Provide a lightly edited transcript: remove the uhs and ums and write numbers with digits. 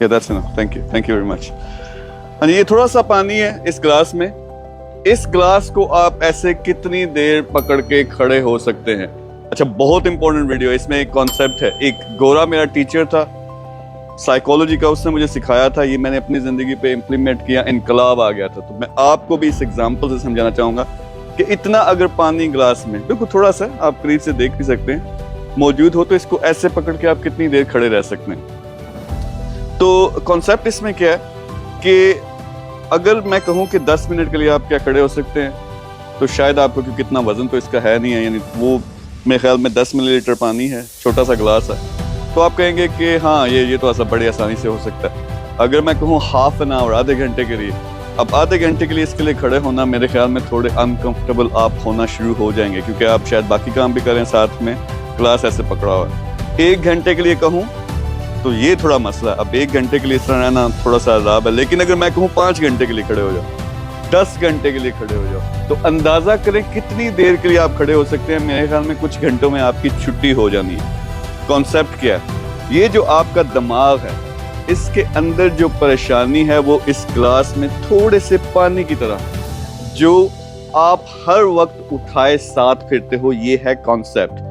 that's enough. Thank you very much. हाँ जी, ये थोड़ा सा पानी है इस ग्लास में। इस ग्लास को आप ऐसे कितनी देर पकड़ के खड़े हो सकते हैं? अच्छा, बहुत इंपॉर्टेंट वीडियो। इसमें एक कॉन्सेप्ट है। एक गोरा मेरा टीचर था साइकोलॉजी का, उसने मुझे सिखाया था, ये मैंने अपनी जिंदगी पे इम्प्लीमेंट किया, इनकलाब आ गया था। तो मैं आपको भी इस एग्जांपल से समझाना चाहूंगा कि इतना अगर पानी ग्लास में, बिल्कुल थोड़ा सा, आप करीब से देख भी सकते हैं, मौजूद हो तो इसको ऐसे पकड़ के आप कितनी देर खड़े रह सकते हैं। तो कॉन्सेप्ट इसमें क्या है कि अगर मैं कहूँ कि 10 मिनट के लिए आप क्या खड़े हो सकते हैं, तो शायद आपको, क्योंकि इतना वजन तो इसका है नहीं है, यानी वो मेरे ख्याल में 10 मिलीलीटर पानी है, छोटा सा ग्लास है, तो आप कहेंगे कि हाँ ये तो ऐसा बड़ी आसानी से हो सकता है। अगर मैं कहूँ हाफ एन आवर, आधे घंटे के लिए, अब आधे घंटे के लिए इसके लिए खड़े होना, मेरे ख्याल में थोड़े अनकंफर्टेबल आप होना शुरू हो जाएंगे, क्योंकि आप शायद बाकी काम भी करें साथ में, ग्लास ऐसे पकड़ा हुआ है। 1 घंटे के लिए कहूँ तो ये थोड़ा मसला है। अब 1 घंटे के लिए इस तरह रहना थोड़ा सा अजाब है। लेकिन अगर मैं कहूँ 5 घंटे के लिए खड़े हो जाओ, 10 घंटे के लिए खड़े हो जाओ, तो अंदाजा करें कितनी देर के लिए आप खड़े हो सकते हैं। मेरे ख्याल में कुछ घंटों में आपकी छुट्टी हो जानी है। कॉन्सेप्ट क्या है? ये जो आपका दिमाग है, इसके अंदर जो परेशानी है वो इस ग्लास में थोड़े से पानी की तरह जो आप हर वक्त उठाए साथ फिरते हो, ये है कॉन्सेप्ट।